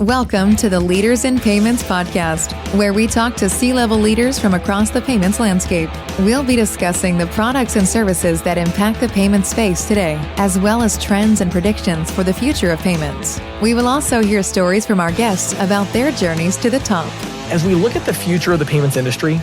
Welcome to the Leaders in Payments podcast, where we talk to C-level leaders from across the payments landscape. We'll be discussing the products and services that impact the payment space today, as well as trends and predictions for the future of payments. We will also hear stories from our guests about their journeys to the top. As we look at the future of the payments industry,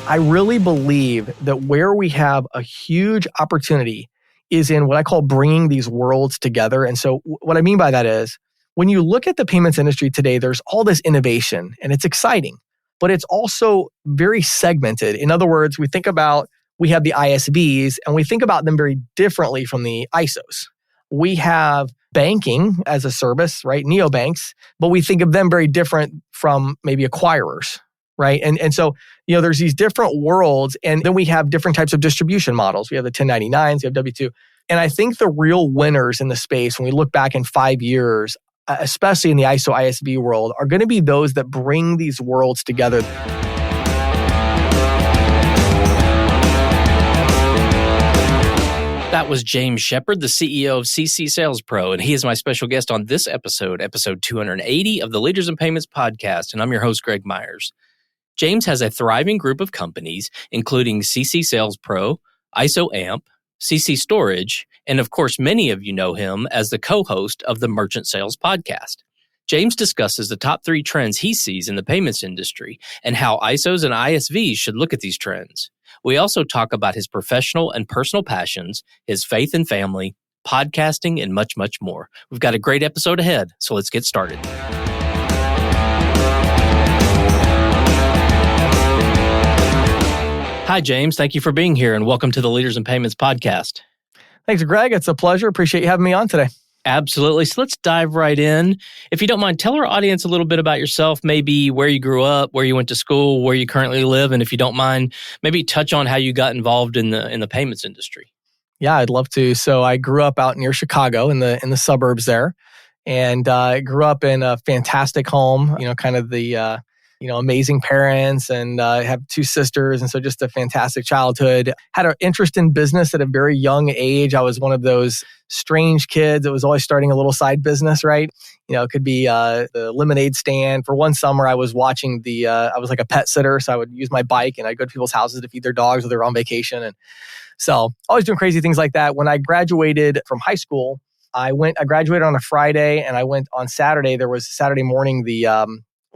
I really believe that where we have a huge opportunity is in what I call bringing these worlds together. And so what I mean by that is, when you look at the payments industry today, there's all this innovation and it's exciting, but it's also very segmented. In other words, we have the ISVs and we think about them very differently from the ISOs. We have banking as a service, right? Neobanks, but we think of them very different from maybe acquirers, right? And so, there's these different worlds, and then we have different types of distribution models. We have the 1099s, we have W-2. And I think the real winners in the space, when we look back in 5 years, especially in the ISO ISV world, are going to be those that bring these worlds together. That was James Shepard, the CEO of CCSalesPro, and he is my special guest on this episode 280 of the Leaders in Payments podcast, and I'm your host, Greg Myers. James has a thriving group of companies, including CCSalesPro, ISO AMP, CC Storage, and of course, many of you know him as the co-host of the Merchant Sales podcast. James discusses the top 3 trends he sees in the payments industry and how ISOs and ISVs should look at these trends. We also talk about his professional and personal passions, his faith and family, podcasting, and much, much more. We've got a great episode ahead, so let's get started. Hi, James. Thank you for being here, and welcome to the Leaders in Payments podcast. Thanks, Greg. It's a pleasure. Appreciate you having me on today. Absolutely. So let's dive right in. If you don't mind, tell our audience a little bit about yourself, maybe where you grew up, where you went to school, where you currently live, and if you don't mind, maybe touch on how you got involved in the payments industry. Yeah, I'd love to. So I grew up out near Chicago in the suburbs there, and I grew up in a fantastic home. Kind of the amazing parents, and I have 2 sisters. And so just a fantastic childhood. Had an interest in business at a very young age. I was one of those strange kids that was always starting a little side business, right? It could be the lemonade stand. For one summer, I was watching I was like a pet sitter. So I would use my bike and I'd go to people's houses to feed their dogs while they were on vacation. And so always doing crazy things like that. When I graduated from high school, I graduated on a Friday, and I went on Saturday. There was Saturday morning, the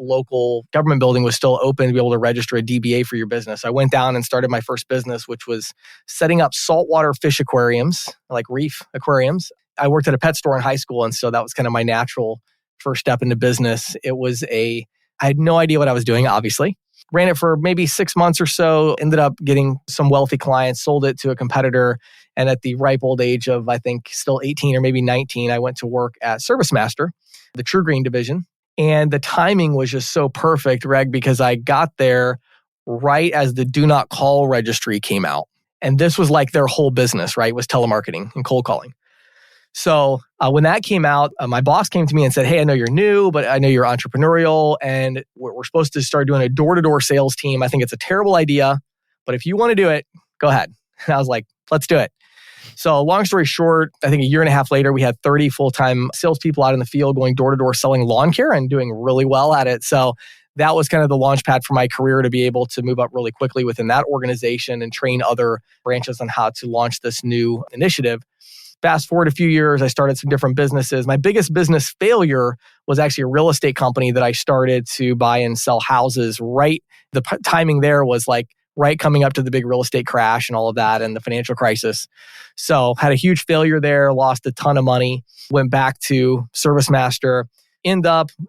local government building was still open to be able to register a DBA for your business. I went down and started my first business, which was setting up saltwater fish aquariums, like reef aquariums. I worked at a pet store in high school, and so that was kind of my natural first step into business. I had no idea what I was doing, obviously. Ran it for maybe 6 months or so, ended up getting some wealthy clients, sold it to a competitor, and at the ripe old age of, I think, still 18 or maybe 19, I went to work at ServiceMaster, the True Green division. And the timing was just so perfect, Greg, because I got there right as the do not call registry came out. And this was like their whole business, right? Was telemarketing and cold calling. So when that came out, my boss came to me and said, "Hey, I know you're new, but I know you're entrepreneurial, and we're supposed to start doing a door-to-door sales team. I think it's a terrible idea, but if you want to do it, go ahead." And I was like, "Let's do it." So long story short, I think a year and a half later, we had 30 full-time salespeople out in the field going door-to-door selling lawn care and doing really well at it. So that was kind of the launch pad for my career to be able to move up really quickly within that organization and train other branches on how to launch this new initiative. Fast forward a few years, I started some different businesses. My biggest business failure was actually a real estate company that I started to buy and sell houses. Right, the timing there was like right coming up to the big real estate crash and all of that and the financial crisis. So had a huge failure there, lost a ton of money, went back to ServiceMaster,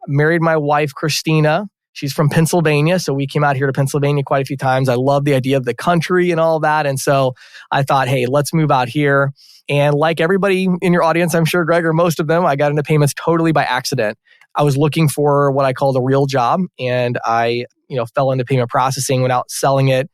married my wife, Christina. She's from Pennsylvania. So we came out here to Pennsylvania quite a few times. I love the idea of the country and all of that. And so I thought, hey, let's move out here. And like everybody in your audience, I'm sure, Greg, or most of them, I got into payments totally by accident. I was looking for what I called a real job. And I, fell into payment processing, went out selling it.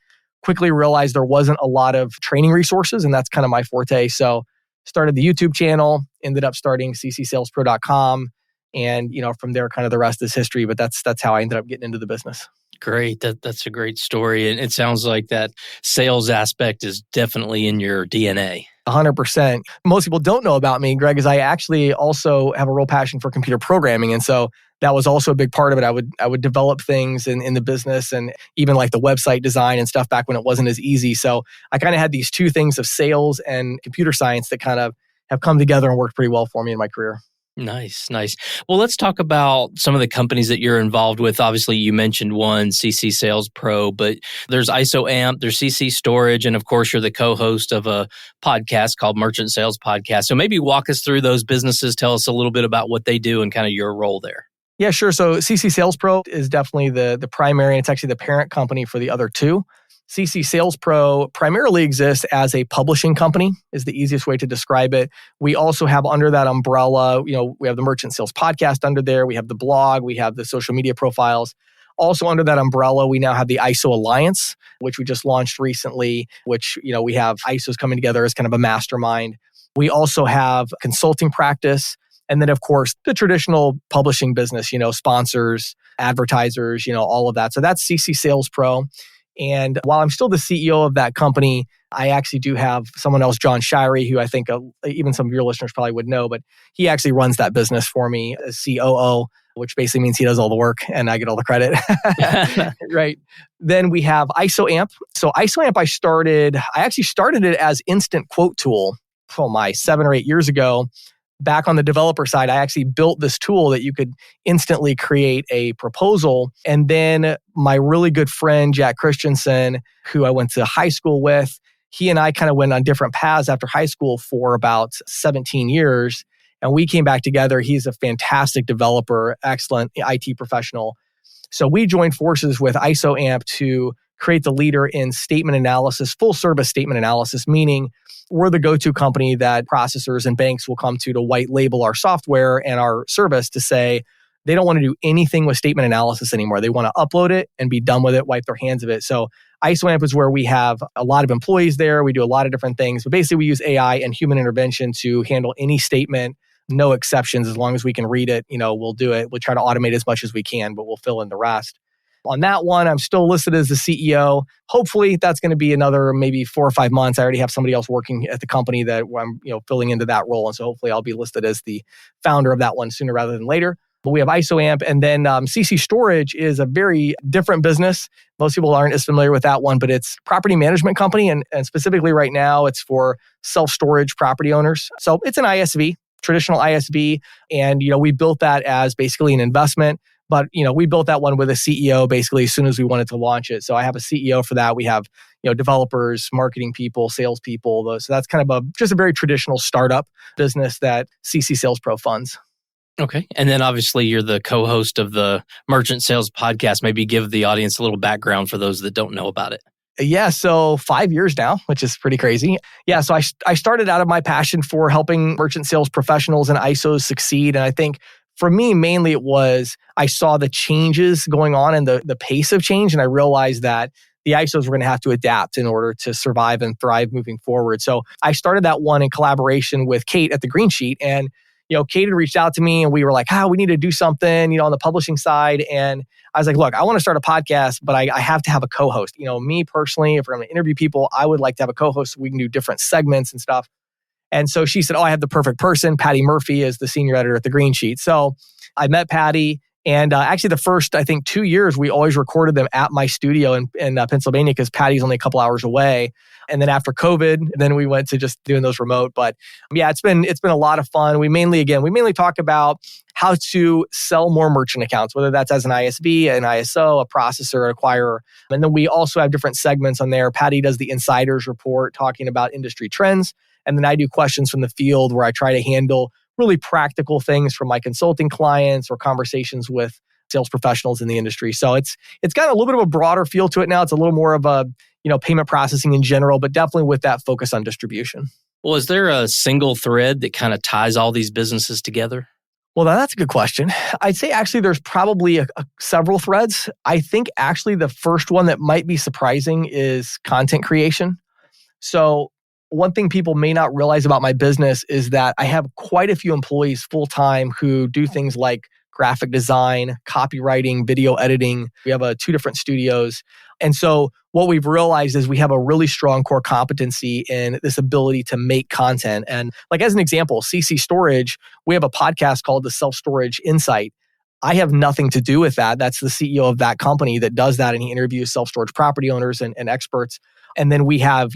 Quickly realized there wasn't a lot of training resources, and that's kind of my forte. So started the YouTube channel, ended up starting CCSalesPro.com, and from there, kind of the rest is history. But that's how I ended up getting into the business. Great, that's a great story, and it sounds like that sales aspect is definitely in your DNA. 100%. Most people don't know about me, Greg, is I actually also have a real passion for computer programming. And so that was also a big part of it. I would develop things in the business and even like the website design and stuff back when it wasn't as easy. So I kind of had these two things of sales and computer science that kind of have come together and worked pretty well for me in my career. Nice, nice. Well, let's talk about some of the companies that you're involved with. Obviously, you mentioned one, CCSalesPro, but there's ISOAMP, there's CC Storage, and of course, you're the co-host of a podcast called Merchant Sales Podcast. So maybe walk us through those businesses, tell us a little bit about what they do and kind of your role there. Yeah, sure. So CCSalesPro is definitely the primary, and it's actually the parent company for the other two. CCSalesPro primarily exists as a publishing company, is the easiest way to describe it. We also have under that umbrella, we have the Merchant Sales Podcast under there. We have the blog. We have the social media profiles. Also under that umbrella, we now have the ISO Alliance, which we just launched recently, which, we have ISOs coming together as kind of a mastermind. We also have consulting practice. And then, of course, the traditional publishing business, sponsors, advertisers, all of that. So that's CCSalesPro. And while I'm still the CEO of that company, I actually do have someone else, John Shirey, who I think even some of your listeners probably would know, but he actually runs that business for me as COO, which basically means he does all the work and I get all the credit. Right. Then we have ISOAMP. So ISOAMP, I actually started it as instant quote tool, 7 or 8 years ago. Back on the developer side, I actually built this tool that you could instantly create a proposal. And then my really good friend, Jack Christensen, who I went to high school with, he and I kind of went on different paths after high school for about 17 years. And we came back together. He's a fantastic developer, excellent IT professional. So we joined forces with ISOAMP to create the leader in statement analysis, full service statement analysis, meaning we're the go-to company that processors and banks will come to white label our software and our service to say they don't want to do anything with statement analysis anymore. They want to upload it and be done with it, wipe their hands of it. So ISOAMP is where we have a lot of employees there. We do a lot of different things, but basically we use AI and human intervention to handle any statement, no exceptions. As long as we can read it, we'll do it. We'll try to automate as much as we can, but we'll fill in the rest. On that one, I'm still listed as the CEO. Hopefully, that's going to be another maybe 4 or 5 months. I already have somebody else working at the company that I'm filling into that role. And so hopefully I'll be listed as the founder of that one sooner rather than later. But we have ISOAMP. And then CC Storage is a very different business. Most people aren't as familiar with that one, but it's a property management company. And specifically right now, it's for self-storage property owners. So it's an ISV, traditional ISV. And we built that as basically an investment. But, we built that one with a CEO basically as soon as we wanted to launch it. So I have a CEO for that. We have, developers, marketing people, salespeople. So that's kind of just a very traditional startup business that CCSalesPro funds. Okay. And then obviously you're the co-host of the Merchant Sales Podcast. Maybe give the audience a little background for those that don't know about it. Yeah, so 5 years now, which is pretty crazy. Yeah, so I started out of my passion for helping merchant sales professionals and ISOs succeed. And I think for me, mainly it was I saw the changes going on and the pace of change. And I realized that the ISOs were going to have to adapt in order to survive and thrive moving forward. So I started that one in collaboration with Kate at the Green Sheet. And, Kate had reached out to me and we were like, we need to do something, on the publishing side. And I was like, look, I want to start a podcast, but I have to have a co-host. Me personally, if we're going to interview people, I would like to have a co-host so we can do different segments and stuff. And so she said, I have the perfect person. Patty Murphy is the senior editor at the Green Sheet. So I met Patty. And actually the first, 2 years, we always recorded them at my studio in Pennsylvania because Patty's only a couple hours away. And then after COVID, then we went to just doing those remote. But yeah, it's been a lot of fun. We mainly talk about how to sell more merchant accounts, whether that's as an ISV, an ISO, a processor, an acquirer. And then we also have different segments on there. Patty does the Insiders Report talking about industry trends. And then I do questions from the field where I try to handle really practical things from my consulting clients or conversations with sales professionals in the industry. So it's got a little bit of a broader feel to it now. It's a little more of a, payment processing in general, but definitely with that focus on distribution. Well, is there a single thread that kind of ties all these businesses together? Well, that's a good question. I'd say actually there's probably several threads. I think actually the first one that might be surprising is content creation. So one thing people may not realize about my business is that I have quite a few employees full-time who do things like graphic design, copywriting, video editing. We have 2 different studios. And so what we've realized is we have a really strong core competency in this ability to make content. And like as an example, CC Storage, we have a podcast called the Self-Storage Insight. I have nothing to do with that. That's the CEO of that company that does that. And he interviews self-storage property owners and experts. And then we have,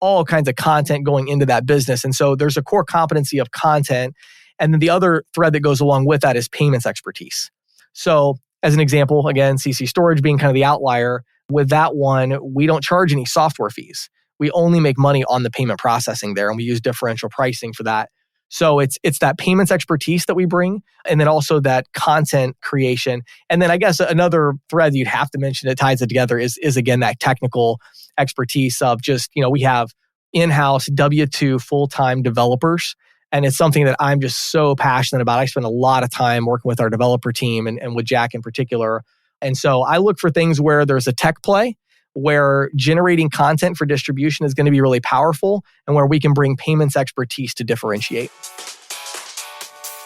all kinds of content going into that business. And so there's a core competency of content. And then the other thread that goes along with that is payments expertise. So as an example, again, CC Storage being kind of the outlier, with that one, we don't charge any software fees. We only make money on the payment processing there, and we use differential pricing for that. So it's that payments expertise that we bring, and then also that content creation. And then I guess another thread you'd have to mention that ties it together is again, that technical expertise of just, we have in-house W-2 full-time developers. And it's something that I'm just so passionate about. I spend a lot of time working with our developer team and with Jack in particular. And so I look for things where there's a tech play, where generating content for distribution is going to be really powerful, and where we can bring payments expertise to differentiate.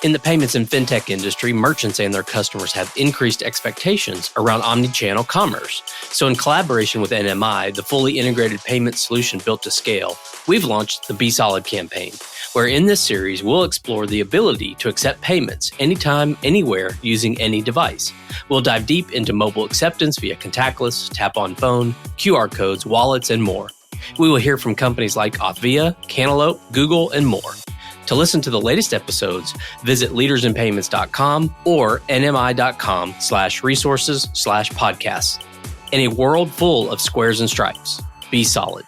In the payments and fintech industry, merchants and their customers have increased expectations around omnichannel commerce. So in collaboration with NMI, the fully integrated payment solution built to scale, we've launched the Be Solid campaign, where in this series, we'll explore the ability to accept payments anytime, anywhere, using any device. We'll dive deep into mobile acceptance via contactless, tap-on phone, QR codes, wallets, and more. We will hear from companies like Offvia, Cantaloupe, Google, and more. To listen to the latest episodes, visit leadersinpayments.com or nmi.com/resources/podcasts. In a world full of squares and stripes, be solid.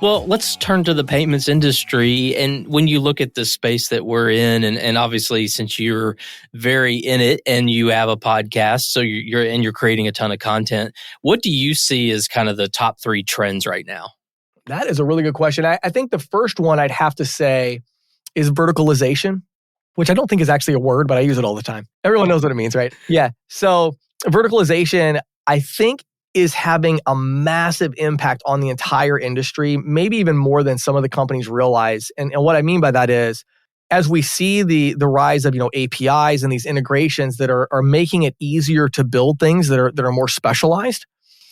Well, let's turn to the payments industry. And when you look at the space that we're in, and obviously since you're very in it and you have a podcast, so you're creating a ton of content, what do you see as kind of the top 3 trends right now? That is a really good question. I think the first one I'd have to say is verticalization, which I don't think is actually a word, but I use it all the time. Everyone knows what it means, right? Yeah. So verticalization, I think, is having a massive impact on the entire industry, maybe even more than some of the companies realize. And what I mean by that is, as we see the rise of APIs and these integrations that are making it easier to build things that are more specialized,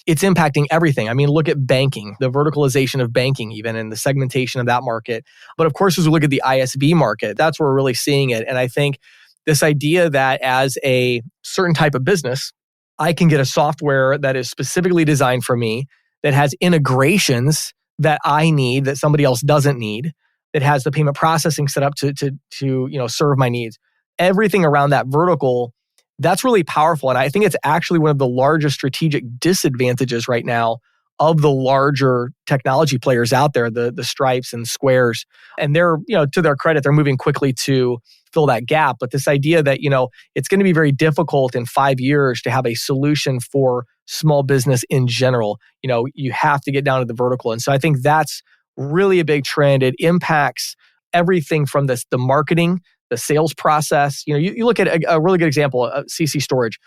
it's impacting everything. I mean, look at banking, the verticalization of banking even, and the segmentation of that market. But of course, as we look at the ISV market, that's where we're really seeing it. And I think this idea that as a certain type of business, I can get a software that is specifically designed for me, that has integrations that I need, that somebody else doesn't need, that has the payment processing set up to serve my needs. Everything around that vertical, that's really powerful. And I think it's actually one of the largest strategic disadvantages right now of the larger technology players out there, the Stripes and Squares. And they're, to their credit, they're moving quickly to fill that gap. But this idea that, it's going to be very difficult in 5 years to have a solution for small business in general. You have to get down to the vertical. And so I think that's really a big trend. It impacts everything from the marketing, the sales process. You look at a really good example, CC Storage.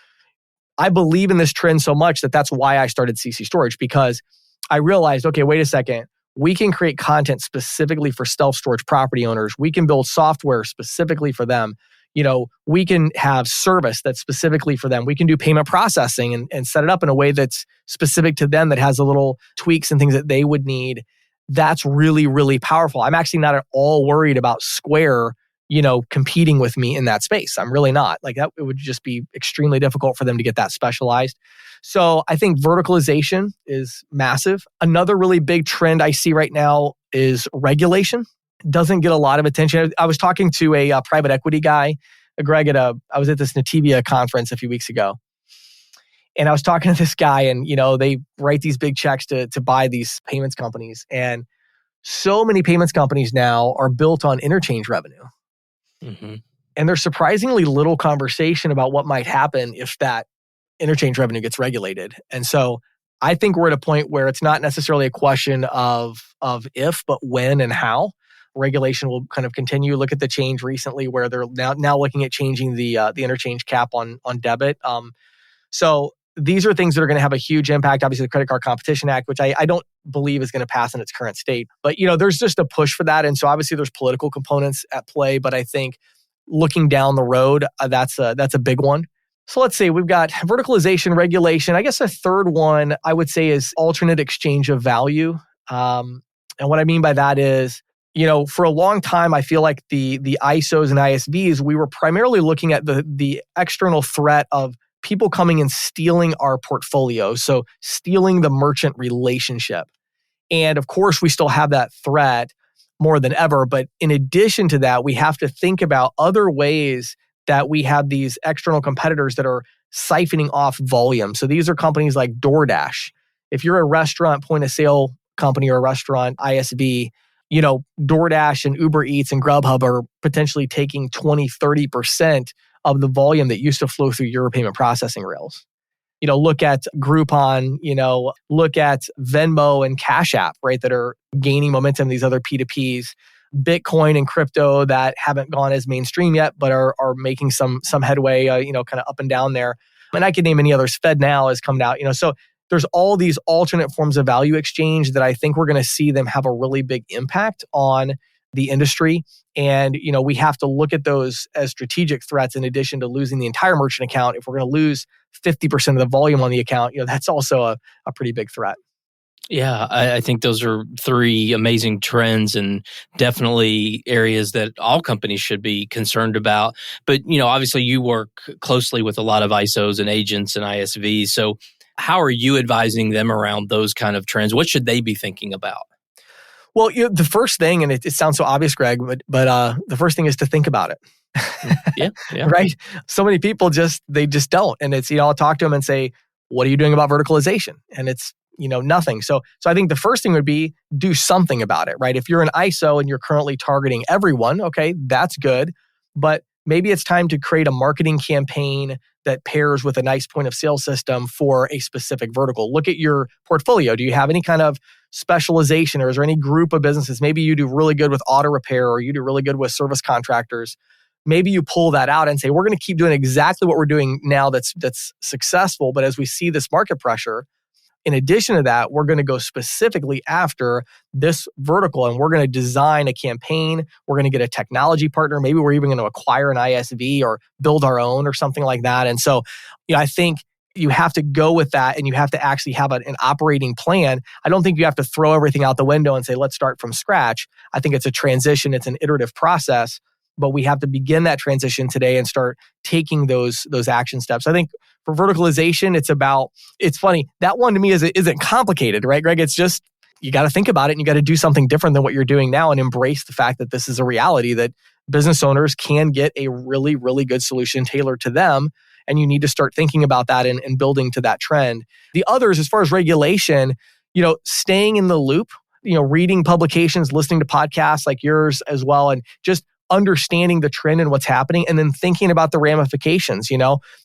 I believe in this trend so much that that's why I started CC Storage, because I realized, okay, wait a second. We can create content specifically for self-storage property owners. We can build software specifically for them. We can have service that's specifically for them. We can do payment processing and set it up in a way that's specific to them, that has a little tweaks and things that they would need. That's really, really powerful. I'm actually not at all worried about Square competing with me in that space. I'm really not. Like that, it would just be extremely difficult for them to get that specialized. So I think verticalization is massive. Another really big trend I see right now is regulation. Doesn't get a lot of attention. I was talking to a private equity guy, Greg, I was at this Nativia conference a few weeks ago. And I was talking to this guy, and they write these big checks to buy these payments companies. And so many payments companies now are built on interchange revenue. Mm-hmm. And there's surprisingly little conversation about what might happen if that interchange revenue gets regulated. And so I think we're at a point where it's not necessarily a question of if, but when and how. Regulation will kind of continue. Look at the change recently where they're now looking at changing the interchange cap on debit. So these are things that are going to have a huge impact. Obviously, the Credit Card Competition Act, which I don't believe is going to pass in its current state. But there's just a push for that. And so obviously there's political components at play. But I think looking down the road, that's a big one. So let's say we've got verticalization, regulation. I guess a third one I would say is alternate exchange of value. And what I mean by that is, for a long time, I feel like the ISOs and ISVs, we were primarily looking at the external threat of people coming and stealing our portfolio. So stealing the merchant relationship. And of course, we still have that threat more than ever. But in addition to that, we have to think about other ways that we have these external competitors that are siphoning off volume. So these are companies like DoorDash. If you're a restaurant point of sale company or a restaurant ISV, DoorDash and Uber Eats and Grubhub are potentially taking 20, 30% of the volume that used to flow through your payment processing rails. Look at Groupon, look at Venmo and Cash App, right, that are gaining momentum, these other P2Ps. Bitcoin and crypto that haven't gone as mainstream yet, but are making some headway, kind of up and down there. And I can name any others. FedNow has come out, so there's all these alternate forms of value exchange that I think we're going to see them have a really big impact on the industry. And, we have to look at those as strategic threats in addition to losing the entire merchant account. If we're going to lose 50% of the volume on the account, that's also a pretty big threat. Yeah, I think those are three amazing trends and definitely areas that all companies should be concerned about. But, obviously you work closely with a lot of ISOs and agents and ISVs. So how are you advising them around those kind of trends? What should they be thinking about? Well, the first thing, and it sounds so obvious, Greg, but the first thing is to think about it. Yeah. Right? So many people they just don't. And it's, I'll talk to them and say, what are you doing about verticalization? And it's, nothing. So I think the first thing would be do something about it, right? If you're an ISO and you're currently targeting everyone, okay, that's good. But maybe it's time to create a marketing campaign that pairs with a nice point of sale system for a specific vertical. Look at your portfolio. Do you have any kind of specialization, or is there any group of businesses? Maybe you do really good with auto repair, or you do really good with service contractors. Maybe you pull that out and say, we're going to keep doing exactly what we're doing now that's successful. But as we see this market pressure, in addition to that, we're going to go specifically after this vertical, and we're going to design a campaign. We're going to get a technology partner. Maybe we're even going to acquire an ISV or build our own or something like that. And so, I think you have to go with that, and you have to actually have an operating plan. I don't think you have to throw everything out the window and say, let's start from scratch. I think it's a transition. It's an iterative process, but we have to begin that transition today and start taking those action steps. I think for verticalization, it's funny. That one to me isn't complicated, right, Greg? It's just, you got to think about it, and you got to do something different than what you're doing now and embrace the fact that this is a reality, that business owners can get a really, really good solution tailored to them. And you need to start thinking about that and building to that trend. The others, as far as regulation, staying in the loop, reading publications, listening to podcasts like yours as well, and just understanding the trend and what's happening, and then thinking about the ramifications.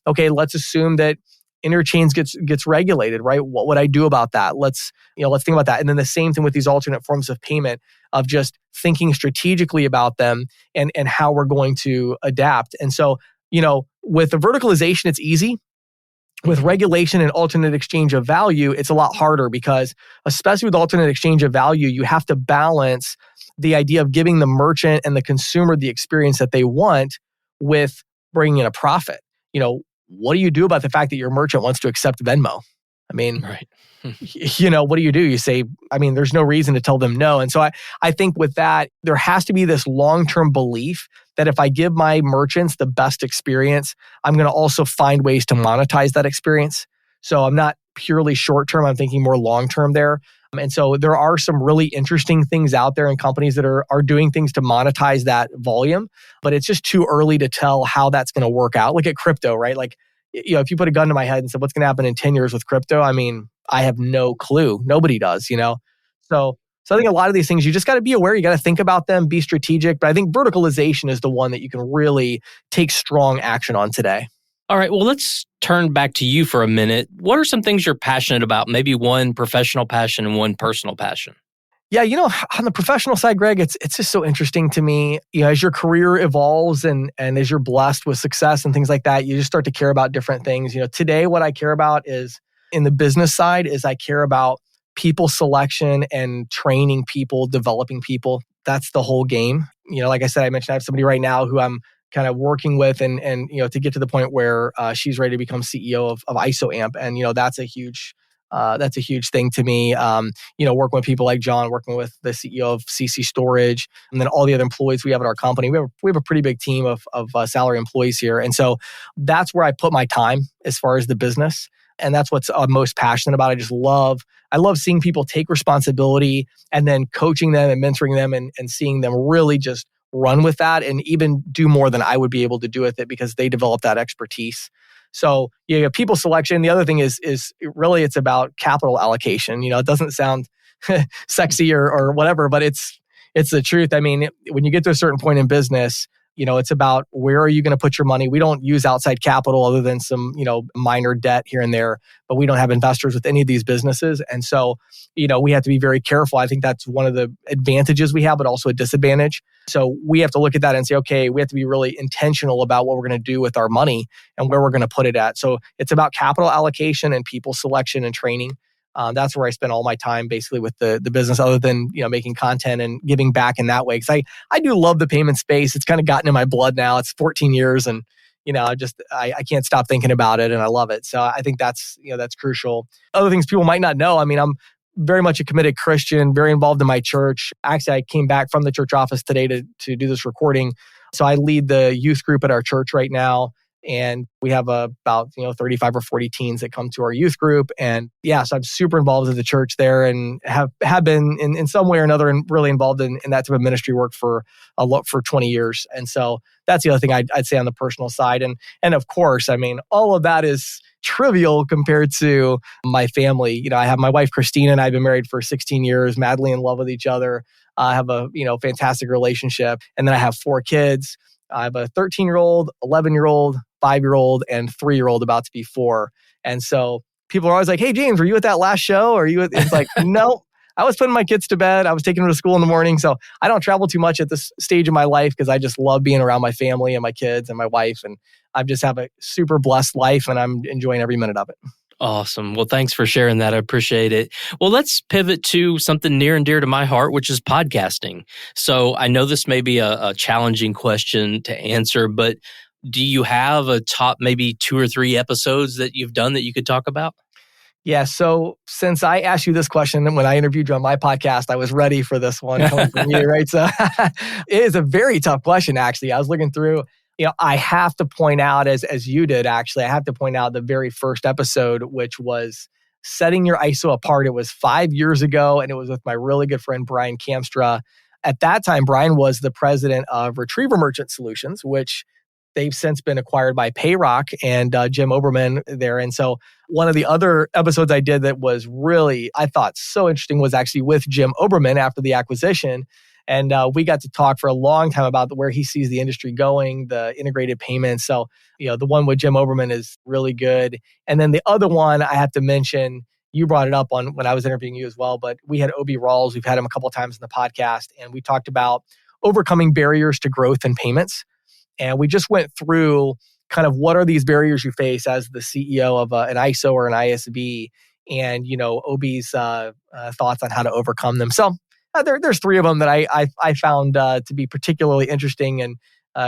Okay, let's assume that interchange gets regulated, right? What would I do about that? Let's think about that. And then the same thing with these alternate forms of payment, of just thinking strategically about them and how we're going to adapt. And so, with the verticalization, it's easy. With regulation and alternate exchange of value, it's a lot harder, because especially with alternate exchange of value, you have to balance the idea of giving the merchant and the consumer the experience that they want with bringing in a profit. What do you do about the fact that your merchant wants to accept Venmo? I mean, right. What do? You say, there's no reason to tell them no. And so I think with that, there has to be this long-term belief that if I give my merchants the best experience, I'm going to also find ways to monetize that experience. So I'm not purely short-term, I'm thinking more long-term there. And so there are some really interesting things out there in companies that are doing things to monetize that volume, but it's just too early to tell how that's going to work out. Look at crypto, right? Like, if you put a gun to my head and said, what's going to happen in 10 years with crypto? I have no clue. Nobody does, So I think a lot of these things, you just got to be aware. You got to think about them, be strategic. But I think verticalization is the one that you can really take strong action on today. All right. Well, let's turn back to you for a minute. What are some things you're passionate about? Maybe one professional passion and one personal passion. Yeah, on the professional side, Greg, it's just so interesting to me. As your career evolves and as you're blessed with success and things like that, you just start to care about different things. Today, what I care about is, in the business side, is I care about people selection and training people, developing people. That's the whole game. Like I said, I mentioned I have somebody right now who I'm kind of working with and to get to the point where she's ready to become CEO of ISOAMP. And, that's a huge thing to me. Working with people like John, working with the CEO of CC Storage, and then all the other employees we have at our company. We have a pretty big team of salary employees here. And so that's where I put my time as far as the business. And that's what's I'm most passionate about. I love seeing people take responsibility and then coaching them and mentoring them and seeing them really just run with that and even do more than I would be able to do with it because they develop that expertise. So people selection. The other thing is really it's about capital allocation. It doesn't sound sexy or whatever, but it's the truth. I mean, when you get to a certain point in business, it's about where are you going to put your money? We don't use outside capital other than some, minor debt here and there, but we don't have investors with any of these businesses. And so, we have to be very careful. I think that's one of the advantages we have, but also a disadvantage. So we have to look at that and say, okay, we have to be really intentional about what we're going to do with our money and where we're going to put it at. So it's about capital allocation and people selection and training. That's where I spend all my time basically with the business other than, making content and giving back in that way. Because I do love the payment space. It's kind of gotten in my blood now. It's 14 years and, I can't stop thinking about it and I love it. So I think that's crucial. Other things people might not know. I mean, I'm very much a committed Christian, very involved in my church. Actually, I came back from the church office today to do this recording. So I lead the youth group at our church right now. And we have about 35 or 40 teens that come to our youth group. And so I'm super involved in the church there and have been in some way or another and really involved in that type of ministry work for 20 years. And so that's the other thing I'd say on the personal side. And of course, I mean, all of that is trivial compared to my family. I have my wife, Christina, and I've been married for 16 years, madly in love with each other. I have a fantastic relationship. And then I have 4 kids. I have a 13-year-old, 11-year-old, 5-year-old, and 3-year-old about to be 4. And so people are always like, hey, James, were you at that last show? Or it's like, no, I was putting my kids to bed. I was taking them to school in the morning. So I don't travel too much at this stage of my life because I just love being around my family and my kids and my wife. And I just have a super blessed life and I'm enjoying every minute of it. Awesome. Well, thanks for sharing that. I appreciate it. Well, let's pivot to something near and dear to my heart, which is podcasting. So I know this may be a challenging question to answer, but do you have a top maybe 2 or 3 episodes that you've done that you could talk about? Yeah. So since I asked you this question when I interviewed you on my podcast, I was ready for this one coming from you, right? So it is a very tough question, actually. I was looking through. I have to point out, as you did, actually, I have to point out the very first episode, which was setting your ISO apart. It was 5 years ago, and it was with my really good friend, Brian Kamstra. At that time, Brian was the president of Retriever Merchant Solutions, which they've since been acquired by Payrock and Jim Oberman there. And so one of the other episodes I did that was really, I thought, so interesting was actually with Jim Oberman after the acquisition. And we got to talk for a long time about where he sees the industry going, the integrated payments. So, the one with Jim Oberman is really good. And then the other one I have to mention, you brought it up on when I was interviewing you as well, but we had Obi Rawls. We've had him a couple of times in the podcast, and we talked about overcoming barriers to growth in payments. And we just went through kind of what are these barriers you face as the CEO of an ISO or an ISB, and Obi's thoughts on how to overcome them. So there's 3 of them that I found to be particularly interesting and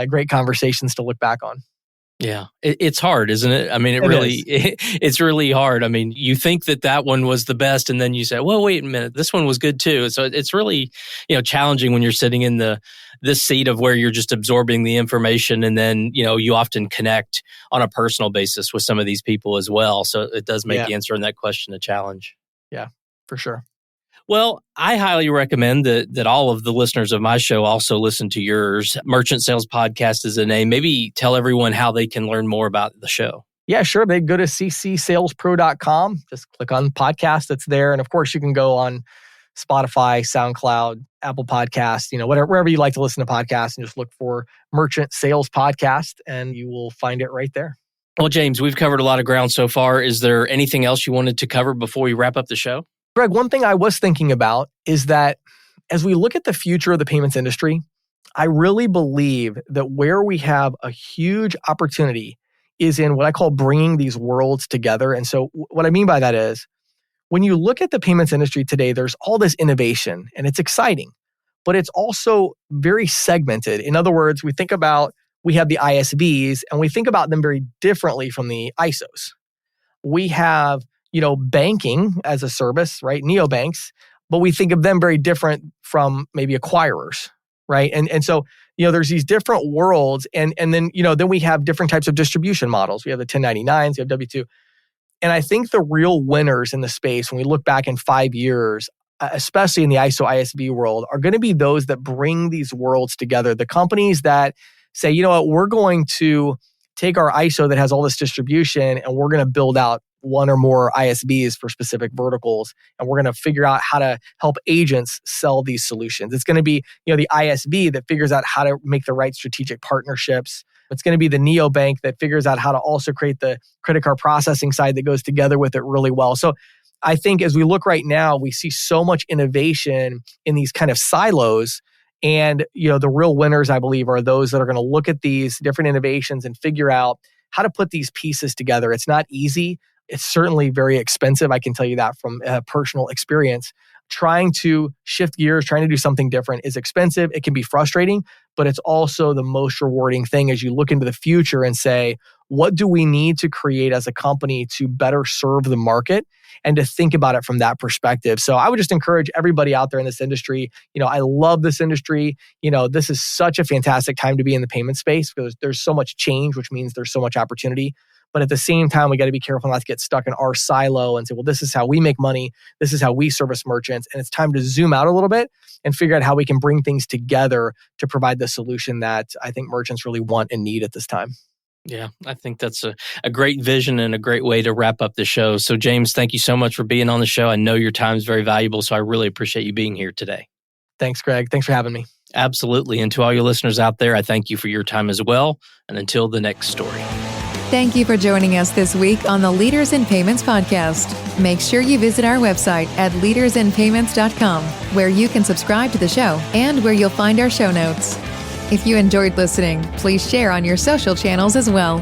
great conversations to look back on. Yeah, it's hard, isn't it? I mean, it's really hard. I mean, you think that one was the best, and then you say, "Well, wait a minute, this one was good too." So it's really, challenging when you're sitting in this seat of where you're just absorbing the information, and then you often connect on a personal basis with some of these people as well. So it does make answering that question a challenge. Yeah, for sure. Well, I highly recommend that all of the listeners of my show also listen to yours. Merchant Sales Podcast is the name. Maybe tell everyone how they can learn more about the show. Yeah, sure. They go to CCSalesPro.com. Just click on podcast that's there. And of course, you can go on Spotify, SoundCloud, Apple Podcasts, wherever you like to listen to podcasts, and just look for Merchant Sales Podcast and you will find it right there. Well, James, we've covered a lot of ground so far. Is there anything else you wanted to cover before we wrap up the show? Greg, one thing I was thinking about is that as we look at the future of the payments industry, I really believe that where we have a huge opportunity is in what I call bringing these worlds together. And so what I mean by that is when you look at the payments industry today, there's all this innovation and it's exciting, but it's also very segmented. In other words, we think about we have the ISVs, and we think about them very differently from the ISOs. We have, banking as a service, right? Neobanks, but we think of them very different from maybe acquirers, right? And so, there's these different worlds, and then, then we have different types of distribution models. We have the 1099s, we have W-2. And I think the real winners in the space, when we look back in 5 years, especially in the ISO ISV world, are going to be those that bring these worlds together. The companies that say, you know what, we're going to take our ISO that has all this distribution and we're going to build out one or more ISVs for specific verticals. And we're going to figure out how to help agents sell these solutions. It's going to be, the ISV that figures out how to make the right strategic partnerships. It's going to be the neobank that figures out how to also create the credit card processing side that goes together with it really well. So I think as we look right now, we see so much innovation in these kind of silos. And, the real winners, I believe, are those that are going to look at these different innovations and figure out how to put these pieces together. It's not easy. It's certainly very expensive. I can tell you that from personal experience. Trying to shift gears, trying to do something different is expensive. It can be frustrating, but it's also the most rewarding thing as you look into the future and say, what do we need to create as a company to better serve the market, and to think about it from that perspective. So I would just encourage everybody out there in this industry. I love this industry. This is such a fantastic time to be in the payment space because there's so much change, which means there's so much opportunity. But at the same time, we got to be careful not to get stuck in our silo and say, well, this is how we make money. This is how we service merchants. And it's time to zoom out a little bit and figure out how we can bring things together to provide the solution that I think merchants really want and need at this time. Yeah, I think that's a great vision and a great way to wrap up the show. So James, thank you so much for being on the show. I know your time is very valuable, so I really appreciate you being here today. Thanks, Greg. Thanks for having me. Absolutely. And to all your listeners out there, I thank you for your time as well. And until the next story. Thank you for joining us this week on the Leaders in Payments podcast. Make sure you visit our website at leadersinpayments.com, where you can subscribe to the show and where you'll find our show notes. If you enjoyed listening, please share on your social channels as well.